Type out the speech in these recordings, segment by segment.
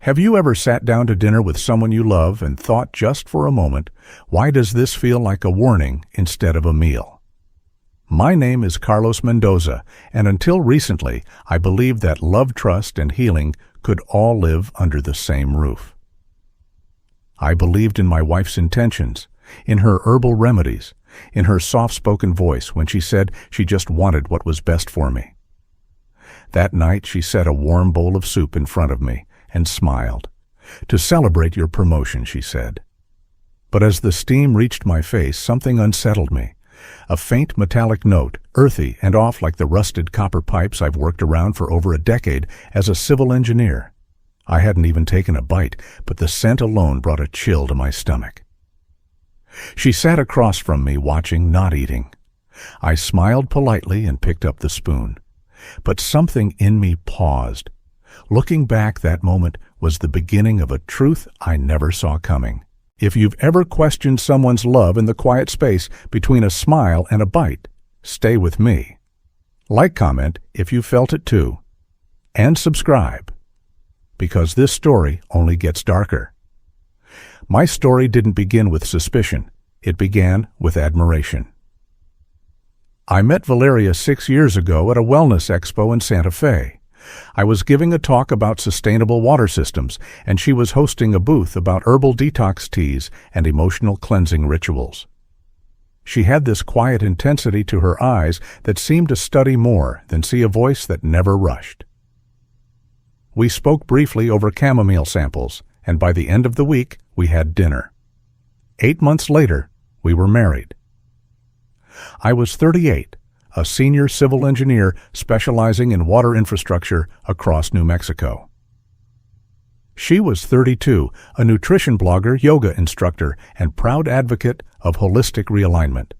Have you ever sat down to dinner with someone you love and thought just for a moment, why does this feel like a warning instead of a meal? My name is Carlos Mendoza, and until recently, I believed that love, trust, and healing could all live under the same roof. I believed in my wife's intentions, in her herbal remedies, in her soft-spoken voice when she said she just wanted what was best for me. That night, she set a warm bowl of soup in front of me and smiled. "To celebrate your promotion," she said. But as the steam reached my face, something unsettled me. A faint metallic note, earthy and off like the rusted copper pipes I've worked around for over a decade as a civil engineer. I hadn't even taken a bite, but the scent alone brought a chill to my stomach. She sat across from me, watching, not eating. I smiled politely and picked up the spoon. But something in me paused. Looking back, that moment was the beginning of a truth I never saw coming. If you've ever questioned someone's love in the quiet space between a smile and a bite, stay with me. Like, comment if you felt it too. And subscribe, because this story only gets darker. My story didn't begin with suspicion. It began with admiration. I met Valeria 6 years ago at a wellness expo in Santa Fe. I was giving a talk about sustainable water systems, and she was hosting a booth about herbal detox teas and emotional cleansing rituals. She had this quiet intensity to her eyes that seemed to study more than see, a voice that never rushed. We spoke briefly over chamomile samples, and by the end of the week, we had dinner. 8 months later, we were married. I was 38, a senior civil engineer specializing in water infrastructure across New Mexico. She was 32, a nutrition blogger, yoga instructor, and proud advocate of holistic realignment.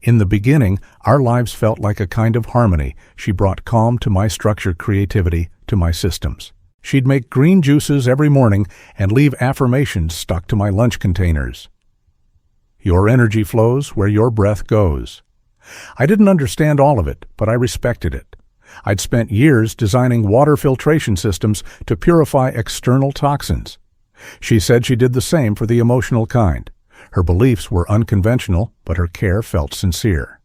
In the beginning, our lives felt like a kind of harmony. She brought calm to my structure, creativity to my systems. She'd make green juices every morning and leave affirmations stuck to my lunch containers. Your energy flows where your breath goes. I didn't understand all of it, but I respected it. I'd spent years designing water filtration systems to purify external toxins. She said she did the same for the emotional kind. Her beliefs were unconventional, but her care felt sincere.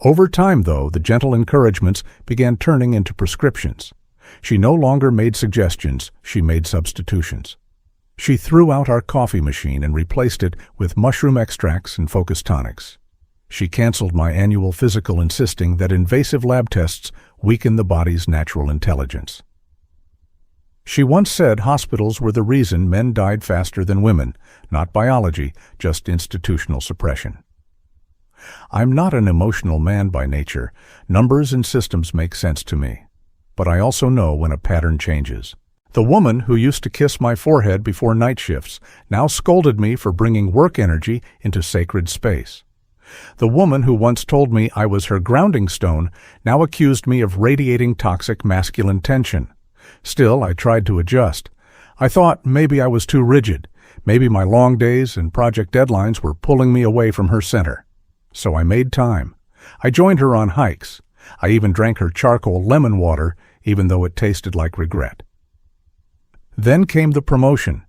Over time, though, the gentle encouragements began turning into prescriptions. She no longer made suggestions, she made substitutions. She threw out our coffee machine and replaced it with mushroom extracts and focus tonics. She canceled my annual physical, insisting that invasive lab tests weaken the body's natural intelligence. She once said hospitals were the reason men died faster than women, not biology, just institutional suppression. I'm not an emotional man by nature. Numbers and systems make sense to me. But I also know when a pattern changes. The woman who used to kiss my forehead before night shifts now scolded me for bringing work energy into sacred space. The woman who once told me I was her grounding stone now accused me of radiating toxic masculine tension. Still, I tried to adjust. I thought maybe I was too rigid. Maybe my long days and project deadlines were pulling me away from her center. So I made time. I joined her on hikes. I even drank her charcoal lemon water, even though it tasted like regret. Then came the promotion.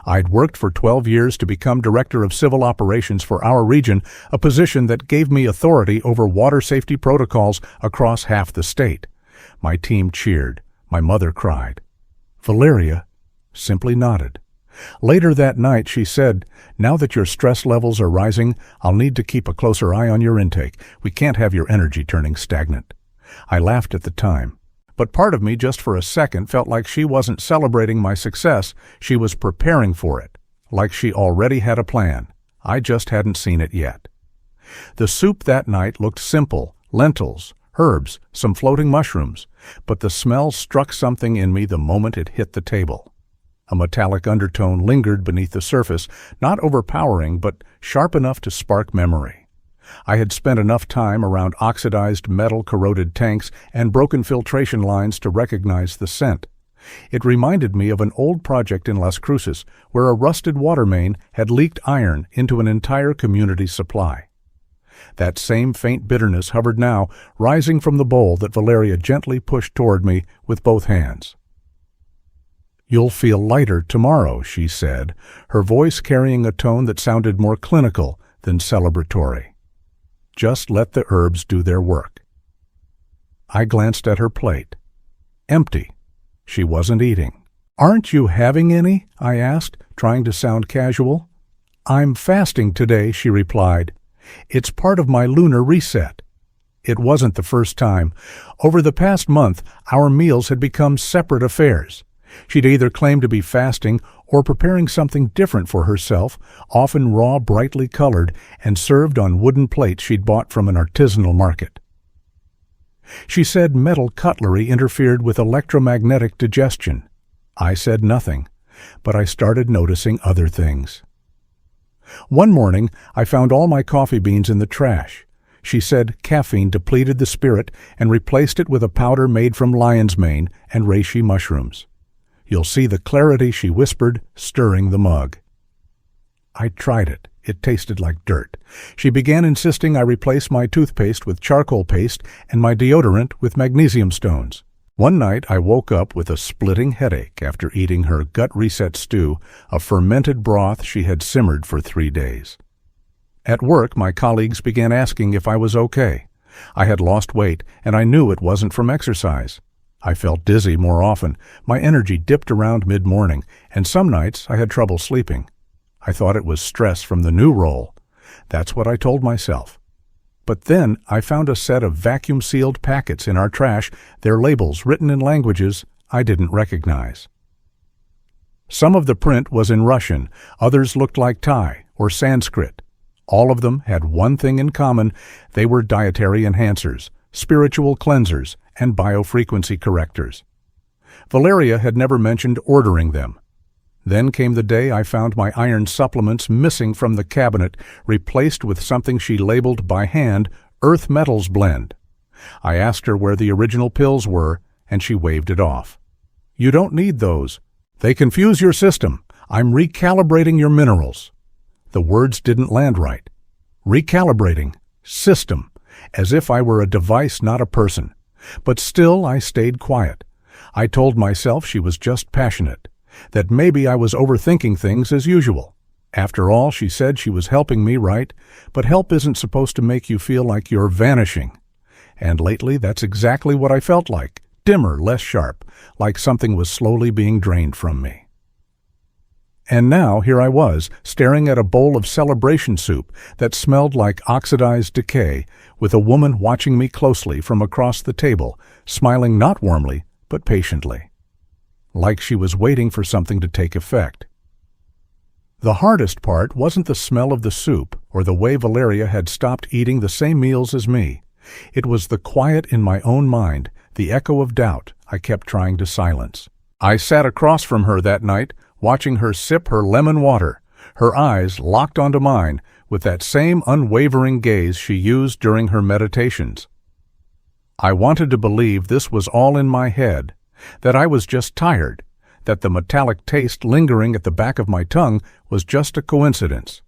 I'd worked for 12 years to become Director of Civil Operations for our region, a position that gave me authority over water safety protocols across half the state. My team cheered. My mother cried. Valeria simply nodded. Later that night, she said, "Now that your stress levels are rising, I'll need to keep a closer eye on your intake. We can't have your energy turning stagnant." I laughed at the time. But part of me, just for a second, felt like she wasn't celebrating my success, she was preparing for it, like she already had a plan. I just hadn't seen it yet. The soup that night looked simple: lentils, herbs, some floating mushrooms, but the smell struck something in me the moment it hit the table. A metallic undertone lingered beneath the surface, not overpowering, but sharp enough to spark memory. I had spent enough time around oxidized metal, corroded tanks, and broken filtration lines to recognize the scent. It reminded me of an old project in Las Cruces where a rusted water main had leaked iron into an entire community's supply. That same faint bitterness hovered now, rising from the bowl that Valeria gently pushed toward me with both hands. "You'll feel lighter tomorrow," she said, her voice carrying a tone that sounded more clinical than celebratory. "Just let the herbs do their work." I glanced at her plate. Empty. She wasn't eating. "Aren't you having any?" I asked, trying to sound casual. "I'm fasting today," she replied. "It's part of my lunar reset." It wasn't the first time. Over the past month, our meals had become separate affairs. She'd either claim to be fasting or preparing something different for herself, often raw, brightly colored, and served on wooden plates she'd bought from an artisanal market. She said metal cutlery interfered with electromagnetic digestion. I said nothing, but I started noticing other things. One morning, I found all my coffee beans in the trash. She said caffeine depleted the spirit and replaced it with a powder made from lion's mane and reishi mushrooms. "You'll see the clarity," she whispered, stirring the mug. I tried it. It tasted like dirt. She began insisting I replace my toothpaste with charcoal paste and my deodorant with magnesium stones. One night I woke up with a splitting headache after eating her gut reset stew, a fermented broth she had simmered for 3 days. At work, my colleagues began asking if I was okay. I had lost weight, and I knew it wasn't from exercise. I felt dizzy more often, my energy dipped around mid-morning, and some nights I had trouble sleeping. I thought it was stress from the new role. That's what I told myself. But then I found a set of vacuum-sealed packets in our trash, their labels written in languages I didn't recognize. Some of the print was in Russian, others looked like Thai or Sanskrit. All of them had one thing in common: they were dietary enhancers, spiritual cleansers, and biofrequency correctors. Valeria had never mentioned ordering them. Then came the day I found my iron supplements missing from the cabinet, replaced with something she labeled by hand, Earth Metals Blend. I asked her where the original pills were, and she waved it off. "You don't need those. They confuse your system. I'm recalibrating your minerals." The words didn't land right. Recalibrating, system, as if I were a device, not a person. But still I stayed quiet. I told myself she was just passionate, that maybe I was overthinking things as usual. After all, she said she was helping me, right? But help isn't supposed to make you feel like you're vanishing. And lately, that's exactly what I felt like. Dimmer, less sharp, like something was slowly being drained from me. And now here I was, staring at a bowl of celebration soup that smelled like oxidized decay, with a woman watching me closely from across the table, smiling not warmly, but patiently, like she was waiting for something to take effect. The hardest part wasn't the smell of the soup or the way Valeria had stopped eating the same meals as me. It was the quiet in my own mind, the echo of doubt I kept trying to silence. I sat across from her that night, watching her sip her lemon water, her eyes locked onto mine with that same unwavering gaze she used during her meditations. I wanted to believe this was all in my head, that I was just tired, that the metallic taste lingering at the back of my tongue was just a coincidence.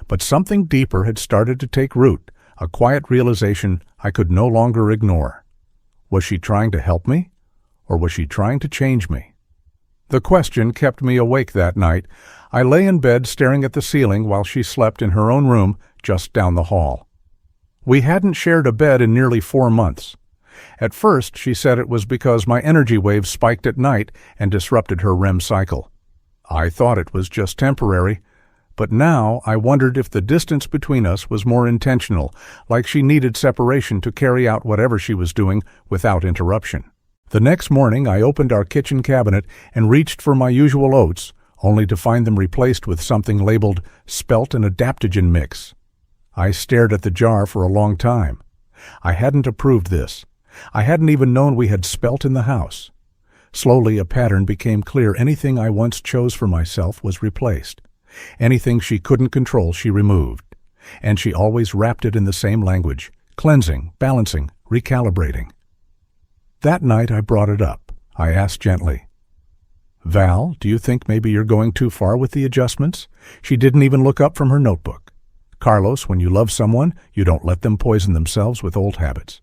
But something deeper had started to take root, a quiet realization I could no longer ignore. Was she trying to help me, or was she trying to change me? The question kept me awake that night. I lay in bed staring at the ceiling while she slept in her own room just down the hall. We hadn't shared a bed in nearly 4 months. At first, she said it was because my energy waves spiked at night and disrupted her REM cycle. I thought it was just temporary, but now I wondered if the distance between us was more intentional, like she needed separation to carry out whatever she was doing without interruption. The next morning, I opened our kitchen cabinet and reached for my usual oats, only to find them replaced with something labeled spelt and adaptogen mix. I stared at the jar for a long time. I hadn't approved this. I hadn't even known we had spelt in the house. Slowly, a pattern became clear. Anything I once chose for myself was replaced. Anything she couldn't control, she removed. And she always wrapped it in the same language: cleansing, balancing, recalibrating. That night I brought it up. I asked gently, "Val, do you think maybe you're going too far with the adjustments?" She didn't even look up from her notebook. "Carlos, when you love someone, you don't let them poison themselves with old habits."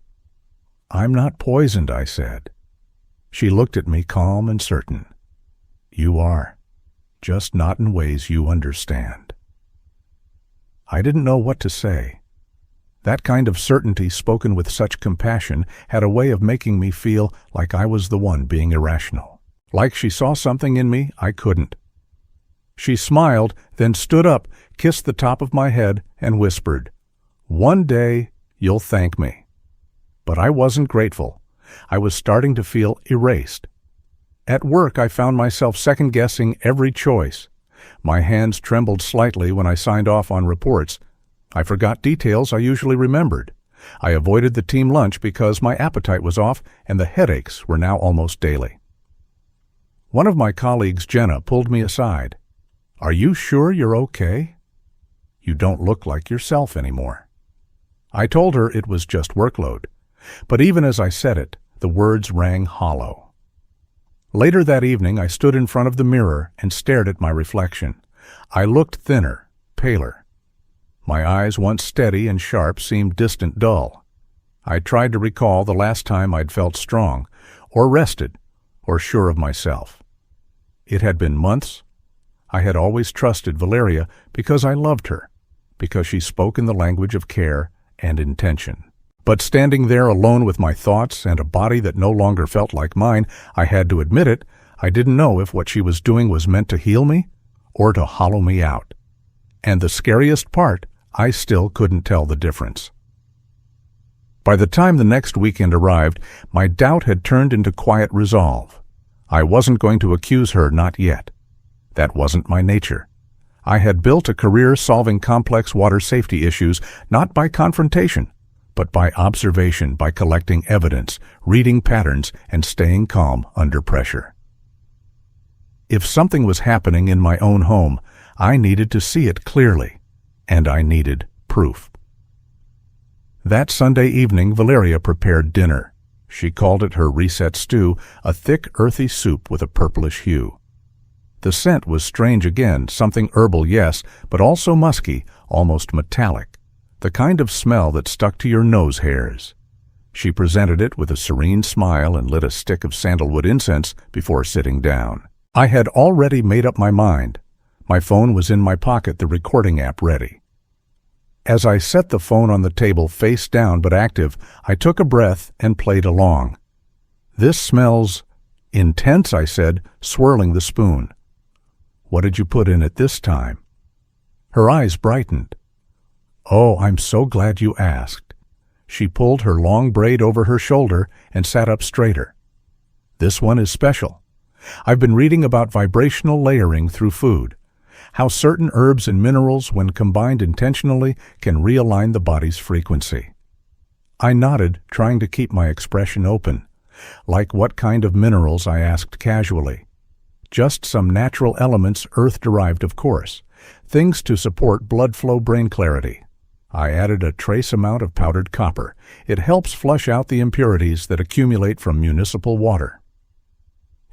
"I'm not poisoned," I said. She looked at me calm and certain. You are, just not in ways you understand. I didn't know what to say. That kind of certainty spoken with such compassion had a way of making me feel like I was the one being irrational. Like she saw something in me I couldn't. She smiled, then stood up, kissed the top of my head, and whispered, "One day you'll thank me." But I wasn't grateful. I was starting to feel erased. At work, I found myself second-guessing every choice. My hands trembled slightly when I signed off on reports. I forgot details I usually remembered. I avoided the team lunch because my appetite was off and the headaches were now almost daily. One of my colleagues, Jenna, pulled me aside. "Are you sure you're okay? You don't look like yourself anymore." I told her it was just workload, but even as I said it, the words rang hollow. Later that evening, I stood in front of the mirror and stared at my reflection. I looked thinner, paler. My eyes, once steady and sharp, seemed distant dull. I tried to recall the last time I'd felt strong, or rested, or sure of myself. It had been months. I had always trusted Valeria because I loved her, because she spoke in the language of care and intention. But standing there alone with my thoughts and a body that no longer felt like mine, I had to admit it, I didn't know if what she was doing was meant to heal me or to hollow me out. And the scariest part, I still couldn't tell the difference. By the time the next weekend arrived, my doubt had turned into quiet resolve. I wasn't going to accuse her, not yet. That wasn't my nature. I had built a career solving complex water safety issues not by confrontation, but by observation, by collecting evidence, reading patterns, and staying calm under pressure. If something was happening in my own home, I needed to see it clearly, and I needed proof. That Sunday evening, Valeria prepared dinner. She called it her reset stew, a thick, earthy soup with a purplish hue. The scent was strange again, something herbal, yes, but also musky, almost metallic, the kind of smell that stuck to your nose hairs. She presented it with a serene smile and lit a stick of sandalwood incense before sitting down. I had already made up my mind. My phone was in my pocket, the recording app ready. As I set the phone on the table face down but active, I took a breath and played along. "This smells intense," I said, swirling the spoon. "What did you put in it this time?" Her eyes brightened. "Oh, I'm so glad you asked." She pulled her long braid over her shoulder and sat up straighter. "This one is special. I've been reading about vibrational layering through food, how certain herbs and minerals, when combined intentionally, can realign the body's frequency." I nodded, trying to keep my expression open. "Like what kind of minerals?" I asked casually. "Just some natural elements, earth-derived of course. Things to support blood flow, brain clarity." I added a trace amount of powdered copper. It helps flush out the impurities that accumulate from municipal water.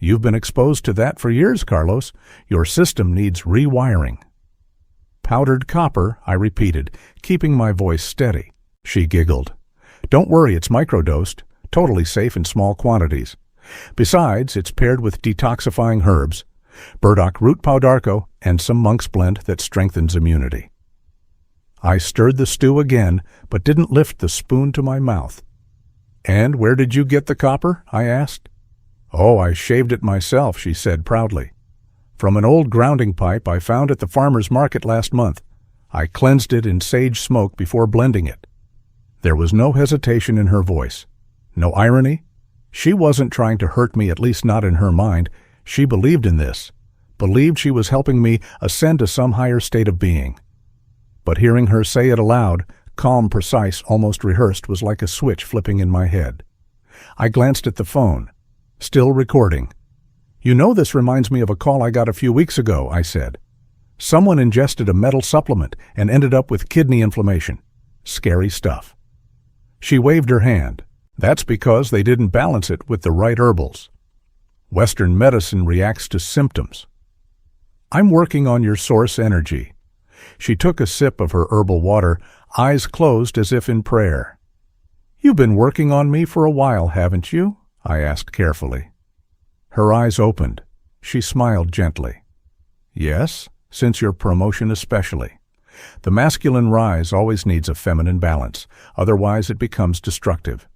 "You've been exposed to that for years, Carlos. Your system needs rewiring." "Powdered copper," I repeated, keeping my voice steady. She giggled. "Don't worry, it's microdosed, totally safe in small quantities. Besides, it's paired with detoxifying herbs, burdock root paudarco, and some monk's blend that strengthens immunity." I stirred the stew again, but didn't lift the spoon to my mouth. "And where did you get the copper?" I asked. "Oh, I shaved it myself," she said proudly. "From an old grounding pipe I found at the farmer's market last month. I cleansed it in sage smoke before blending it." There was no hesitation in her voice, no irony. She wasn't trying to hurt me, at least not in her mind. She believed in this, believed she was helping me ascend to some higher state of being. But hearing her say it aloud, calm, precise, almost rehearsed, was like a switch flipping in my head. I glanced at the phone. Still recording. "You know, this reminds me of a call I got a few weeks ago," I said. "Someone ingested a metal supplement and ended up with kidney inflammation. Scary stuff." She waved her hand. "That's because they didn't balance it with the right herbals. Western medicine reacts to symptoms. I'm working on your source energy." She took a sip of her herbal water, eyes closed as if in prayer. "You've been working on me for a while, haven't you?" I asked carefully. Her eyes opened. She smiled gently. Yes, since your promotion especially. The masculine rise always needs a feminine balance, otherwise it becomes destructive.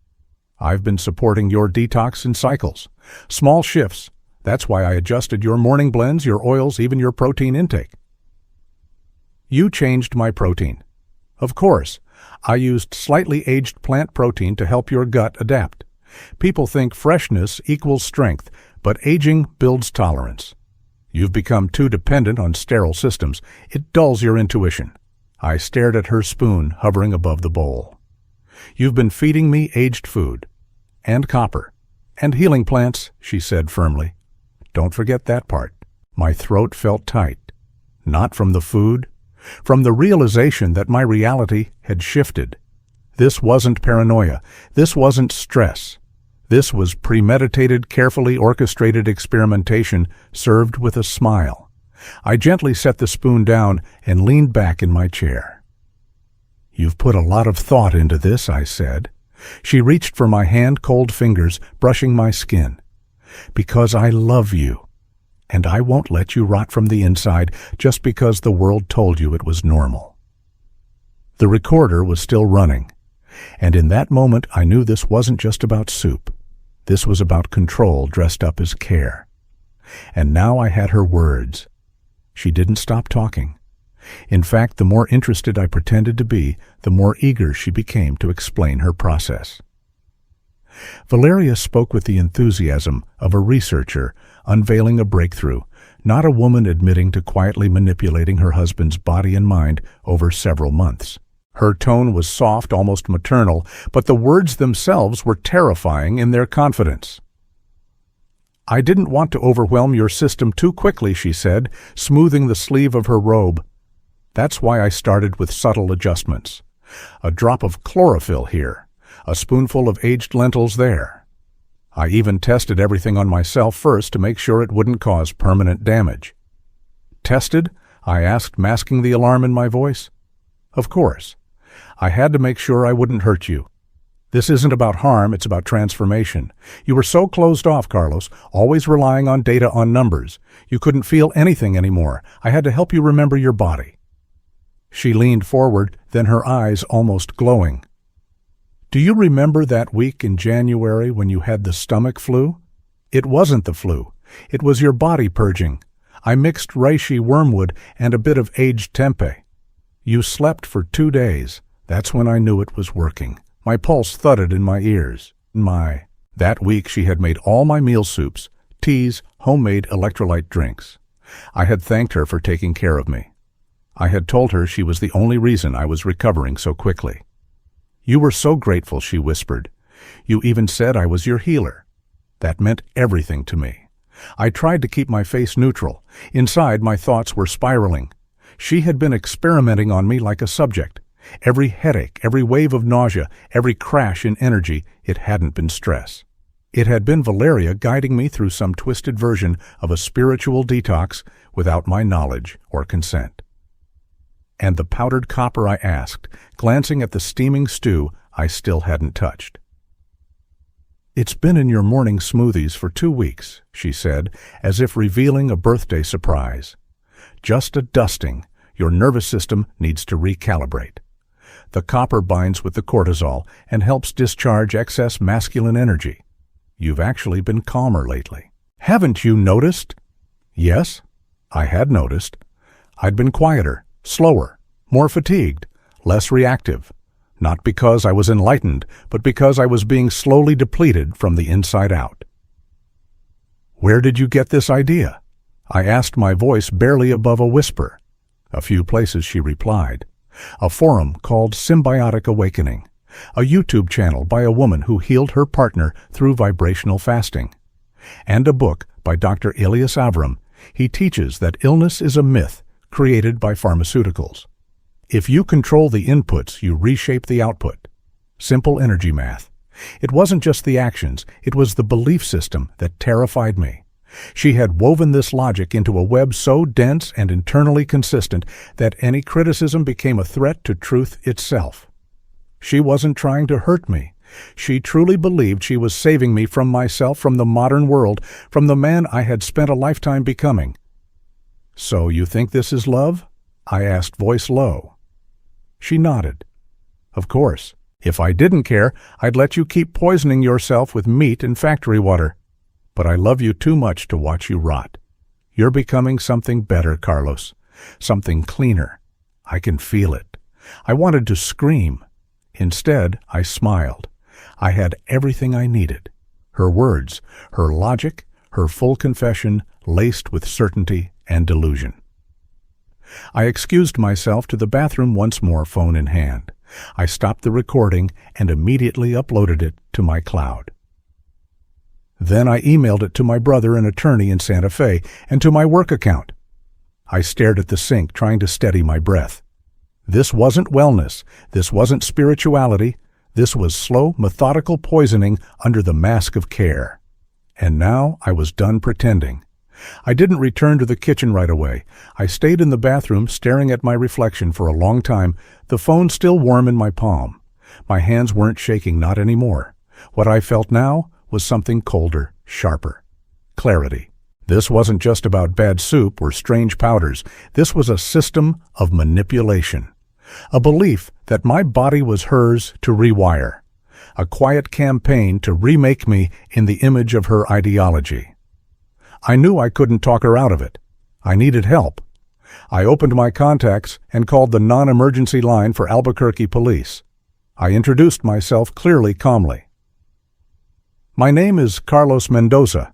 I've been supporting your detox in cycles. Small shifts. That's why I adjusted your morning blends, your oils, even your protein intake. You changed my protein. Of course, I used slightly aged plant protein to help your gut adapt. People think freshness equals strength, but aging builds tolerance. You've become too dependent on sterile systems. It dulls your intuition. I stared at her spoon hovering above the bowl. You've been feeding me aged food. And copper. And healing plants, she said firmly. Don't forget that part. My throat felt tight. Not from the food, from the realization that my reality had shifted. This wasn't paranoia. This wasn't stress. This was premeditated, carefully orchestrated experimentation served with a smile. I gently set the spoon down and leaned back in my chair. You've put a lot of thought into this, I said. She reached for my hand-cold fingers, brushing my skin. Because I love you. And I won't let you rot from the inside just because the world told you it was normal. The recorder was still running, and in that moment I knew this wasn't just about soup. This was about control dressed up as care. And now I had her words. She didn't stop talking. In fact, the more interested I pretended to be, the more eager she became to explain her process. Valeria spoke with the enthusiasm of a researcher unveiling a breakthrough, not a woman admitting to quietly manipulating her husband's body and mind over several months. Her tone was soft, almost maternal, but the words themselves were terrifying in their confidence. I didn't want to overwhelm your system too quickly, she said, smoothing the sleeve of her robe. That's why I started with subtle adjustments. A drop of chlorophyll here, a spoonful of aged lentils there. I even tested everything on myself first to make sure it wouldn't cause permanent damage. Tested? I asked, masking the alarm in my voice. Of course. I had to make sure I wouldn't hurt you. This isn't about harm, it's about transformation. You were so closed off, Carlos, always relying on data on numbers. You couldn't feel anything anymore. I had to help you remember your body. She leaned forward, then her eyes almost glowing. Do you remember that week in January when you had the stomach flu? It wasn't the flu. It was your body purging. I mixed reishi wormwood and a bit of aged tempeh. You slept for 2 days. That's when I knew it was working. My pulse thudded in my ears. That week she had made all my meal soups, teas, homemade electrolyte drinks. I had thanked her for taking care of me. I had told her she was the only reason I was recovering so quickly. You were so grateful, she whispered. You even said I was your healer. That meant everything to me. I tried to keep my face neutral. Inside, my thoughts were spiraling. She had been experimenting on me like a subject. Every headache, every wave of nausea, every crash in energy, it hadn't been stress. It had been Valeria guiding me through some twisted version of a spiritual detox without my knowledge or consent. And the powdered copper, I asked, glancing at the steaming stew I still hadn't touched. It's been in your morning smoothies for 2 weeks, she said, as if revealing a birthday surprise. Just a dusting. Your nervous system needs to recalibrate. The copper binds with the cortisol and helps discharge excess masculine energy. You've actually been calmer lately. Haven't you noticed? Yes, I had noticed. I'd been quieter, slower, more fatigued, less reactive. Not because I was enlightened, but because I was being slowly depleted from the inside out. Where did you get this idea? I asked, my voice barely above a whisper. A few places, she replied. A forum called Symbiotic Awakening. A YouTube channel by a woman who healed her partner through vibrational fasting. And a book by Dr. Elias Avram. He teaches that illness is a myth created by pharmaceuticals. If you control the inputs, you reshape the output. Simple energy math. It wasn't just the actions, it was the belief system that terrified me. She had woven this logic into a web so dense and internally consistent that any criticism became a threat to truth itself. She wasn't trying to hurt me. She truly believed she was saving me from myself, from the modern world, from the man I had spent a lifetime becoming. "So you think this is love?" I asked, voice low. She nodded. "Of course. If I didn't care, I'd let you keep poisoning yourself with meat and factory water. But I love you too much to watch you rot. You're becoming something better, Carlos. Something cleaner. I can feel it." I wanted to scream. Instead, I smiled. I had everything I needed. Her words, her logic, her full confession, laced with certainty and delusion. I excused myself to the bathroom once more, phone in hand. I stopped the recording and immediately uploaded it to my cloud. Then I emailed it to my brother, an attorney in Santa Fe, and to my work account. I stared at the sink, trying to steady my breath. This wasn't wellness. This wasn't spirituality. This was slow, methodical poisoning under the mask of care. And now I was done pretending. I didn't return to the kitchen right away. I stayed in the bathroom, staring at my reflection for a long time, the phone still warm in my palm. My hands weren't shaking, not anymore. What I felt now was something colder, sharper. Clarity. This wasn't just about bad soup or strange powders. This was a system of manipulation. A belief that my body was hers to rewire. A quiet campaign to remake me in the image of her ideology. I knew I couldn't talk her out of it. I needed help. I opened my contacts and called the non-emergency line for Albuquerque police. I introduced myself clearly, calmly. "My name is Carlos Mendoza.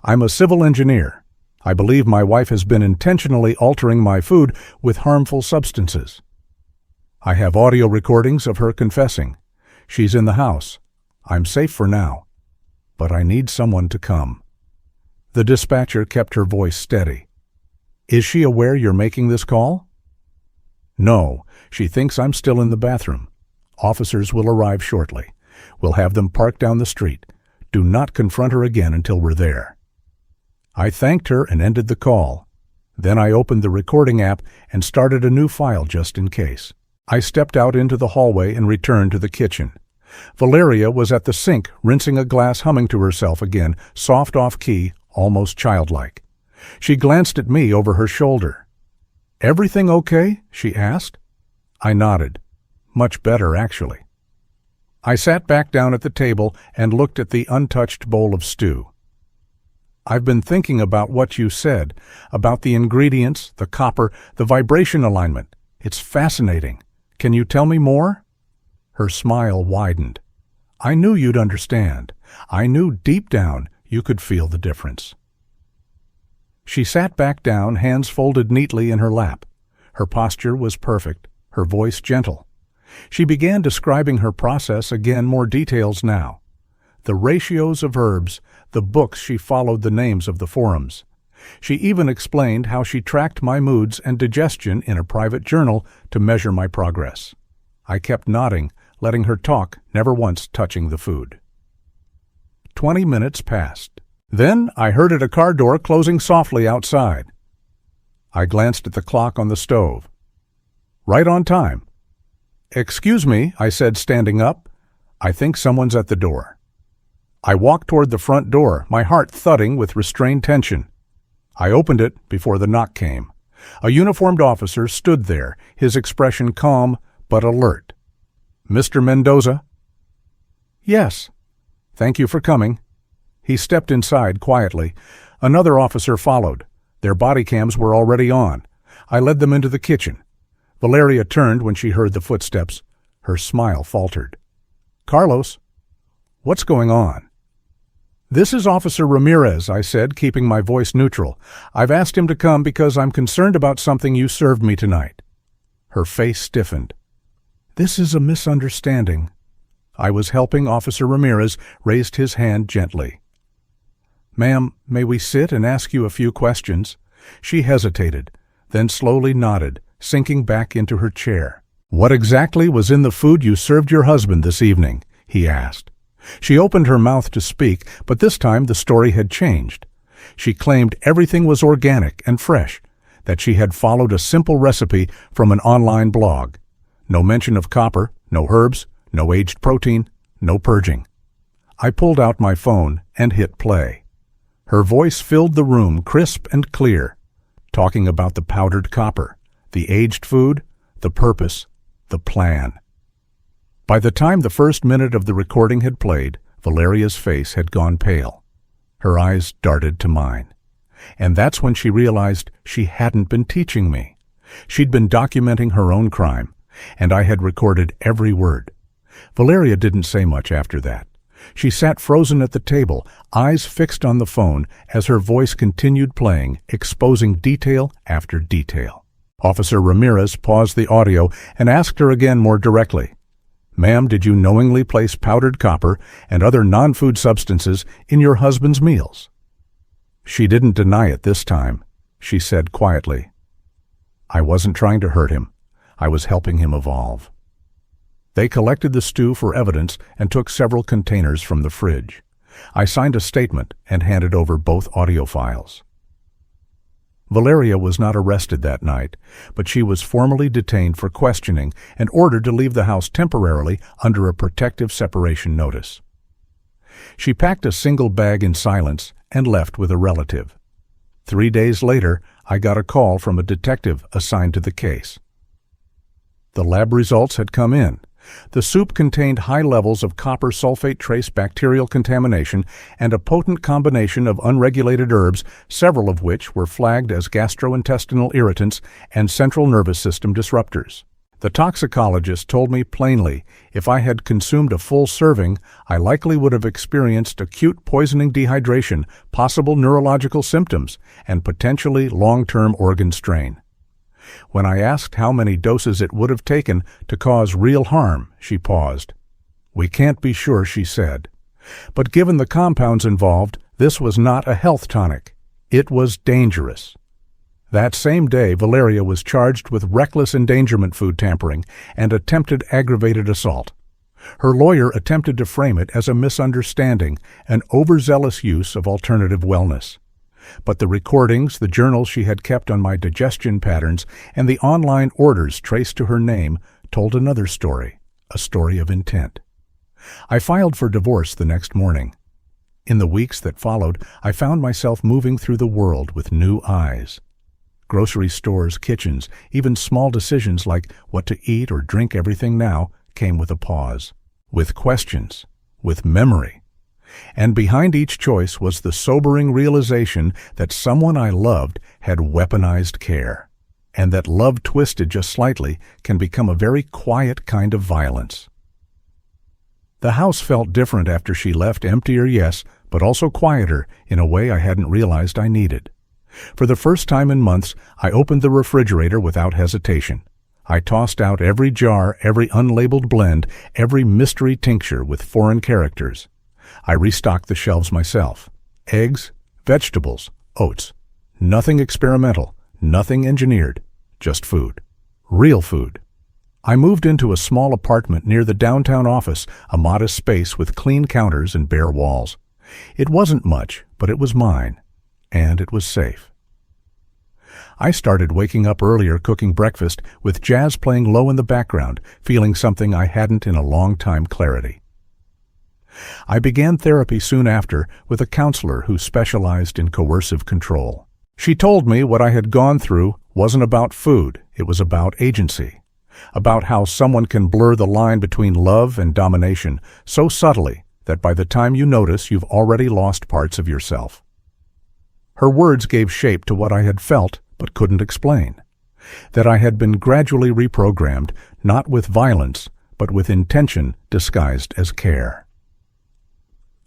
I'm a civil engineer. I believe my wife has been intentionally altering my food with harmful substances. I have audio recordings of her confessing. She's in the house. I'm safe for now. But I need someone to come." The dispatcher kept her voice steady. "Is she aware you're making this call?" "No. She thinks I'm still in the bathroom. Officers will arrive shortly. We'll have them parked down the street. Do not confront her again until we're there." I thanked her and ended the call. Then I opened the recording app and started a new file just in case. I stepped out into the hallway and returned to the kitchen. Valeria was at the sink, rinsing a glass, humming to herself again, soft off-key, almost childlike. She glanced at me over her shoulder. "Everything okay?" she asked. I nodded. "Much better, actually." I sat back down at the table and looked at the untouched bowl of stew. "I've been thinking about what you said, about the ingredients, the copper, the vibration alignment. It's fascinating. Can you tell me more?" Her smile widened. "I knew you'd understand. I knew deep down you could feel the difference." She sat back down, hands folded neatly in her lap. Her posture was perfect, her voice gentle. She began describing her process again, more details now. The ratios of herbs, the books she followed, the names of the forums. She even explained how she tracked my moods and digestion in a private journal to measure my progress. I kept nodding, letting her talk, never once touching the food. 20 minutes passed. Then I heard a car door closing softly outside. I glanced at the clock on the stove. Right on time. "Excuse me," I said, standing up. "I think someone's at the door." I walked toward the front door, my heart thudding with restrained tension. I opened it before the knock came. A uniformed officer stood there, his expression calm but alert. "Mr. Mendoza?" "Yes." "Thank you for coming." He stepped inside quietly. Another officer followed. Their body cams were already on. I led them into the kitchen. Valeria turned when she heard the footsteps. Her smile faltered. "Carlos, what's going on?" "This is Officer Ramirez," I said, keeping my voice neutral. "I've asked him to come because I'm concerned about something you served me tonight." Her face stiffened. "This is a misunderstanding." I was helping Officer Ramirez, raised his hand gently. "Ma'am, may we sit and ask you a few questions?" She hesitated, then slowly nodded, sinking back into her chair. "What exactly was in the food you served your husband this evening?" he asked. She opened her mouth to speak, but this time the story had changed. She claimed everything was organic and fresh, that she had followed a simple recipe from an online blog. No mention of copper, no herbs, no aged protein, No purging. I pulled out my phone and hit play. Her voice filled the room crisp and clear, talking about the powdered copper, the aged food, the purpose, the plan. By the time the first minute of the recording had played, Valeria's face had gone pale. Her eyes darted to mine. And that's when she realized she hadn't been teaching me. She'd been documenting her own crime, and I had recorded every word. Valeria didn't say much after that. She sat frozen at the table, eyes fixed on the phone as her voice continued playing, exposing detail after detail. Officer Ramirez paused the audio and asked her again more directly, "Ma'am, did you knowingly place powdered copper and other non-food substances in your husband's meals?" She didn't deny it this time. She said quietly, "I wasn't trying to hurt him. I was helping him evolve." They collected the stew for evidence and took several containers from the fridge. I signed a statement and handed over both audio files. Valeria was not arrested that night, but she was formally detained for questioning and ordered to leave the house temporarily under a protective separation notice. She packed a single bag in silence and left with a relative. 3 days later, I got a call from a detective assigned to the case. The lab results had come in. The soup contained high levels of copper sulfate trace bacterial contamination and a potent combination of unregulated herbs, several of which were flagged as gastrointestinal irritants and central nervous system disruptors. The toxicologist told me plainly if I had consumed a full serving, I likely would have experienced acute poisoning dehydration, possible neurological symptoms, and potentially long-term organ strain. When I asked how many doses it would have taken to cause real harm, she paused. "We can't be sure," she said. But given the compounds involved, this was not a health tonic. It was dangerous. That same day, Valeria was charged with reckless endangerment food tampering and attempted aggravated assault. Her lawyer attempted to frame it as a misunderstanding, an overzealous use of alternative wellness. But the recordings, the journals she had kept on my digestion patterns, and the online orders traced to her name told another story, a story of intent. I filed for divorce the next morning. In the weeks that followed, I found myself moving through the world with new eyes. Grocery stores, kitchens, even small decisions like what to eat or drink everything now came with a pause, with questions, with memory. And behind each choice was the sobering realization that someone I loved had weaponized care, and that love twisted just slightly can become a very quiet kind of violence. The house felt different after she left, emptier, yes, but also quieter in a way I hadn't realized I needed. For the first time in months, I opened the refrigerator without hesitation. I tossed out every jar, every unlabeled blend, every mystery tincture with foreign characters. I restocked the shelves myself. Eggs, vegetables, oats. Nothing experimental, nothing engineered, just food. Real food. I moved into a small apartment near the downtown office, a modest space with clean counters and bare walls. It wasn't much, but it was mine, and it was safe. I started waking up earlier, cooking breakfast, with jazz playing low in the background, feeling something I hadn't in a long time: clarity. I began therapy soon after with a counselor who specialized in coercive control. She told me what I had gone through wasn't about food, it was about agency, about how someone can blur the line between love and domination so subtly that by the time you notice you've already lost parts of yourself. Her words gave shape to what I had felt but couldn't explain, that I had been gradually reprogrammed, not with violence, but with intention disguised as care.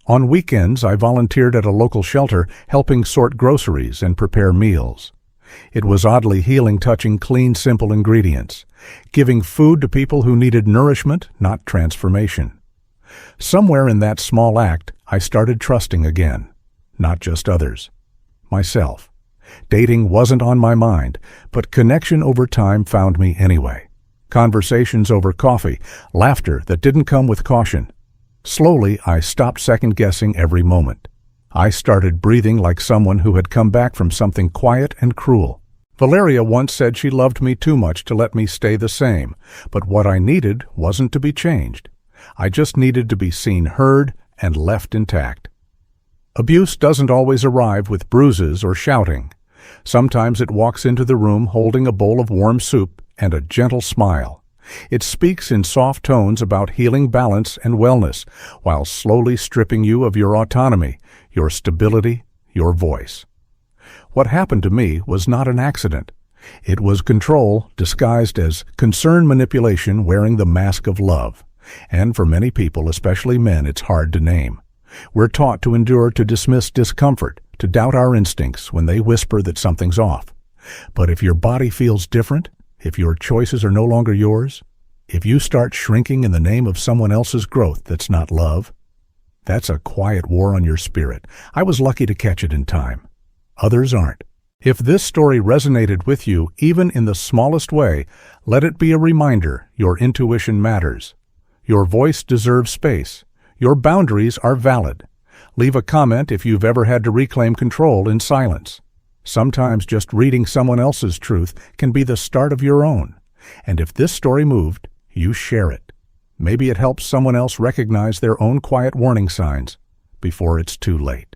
On weekends, I volunteered at a local shelter, helping sort groceries and prepare meals. It was oddly healing, touching clean, simple ingredients, giving food to people who needed nourishment, not transformation. Somewhere in that small act, I started trusting again, not just others, myself. Dating wasn't on my mind, but connection over time found me anyway. Conversations over coffee, laughter that didn't come with caution. Slowly, I stopped second-guessing every moment. I started breathing like someone who had come back from something quiet and cruel. Valeria once said she loved me too much to let me stay the same, but what I needed wasn't to be changed. I just needed to be seen, heard, and left intact. Abuse doesn't always arrive with bruises or shouting. Sometimes it walks into the room holding a bowl of warm soup and a gentle smile. It speaks in soft tones about healing, balance, and wellness, while slowly stripping you of your autonomy, your stability, your voice. What happened to me was not an accident. It was control disguised as concern manipulation wearing the mask of love. And for many people, especially men, it's hard to name. We're taught to endure, to dismiss discomfort, to doubt our instincts when they whisper that something's off. But if your body feels different, if your choices are no longer yours, if you start shrinking in the name of someone else's growth that's not love, that's a quiet war on your spirit. I was lucky to catch it in time. Others aren't. If this story resonated with you, even in the smallest way, let it be a reminder your intuition matters. Your voice deserves space. Your boundaries are valid. Leave a comment if you've ever had to reclaim control in silence. Sometimes just reading someone else's truth can be the start of your own. And if this story moved, you share it. Maybe it helps someone else recognize their own quiet warning signs before it's too late.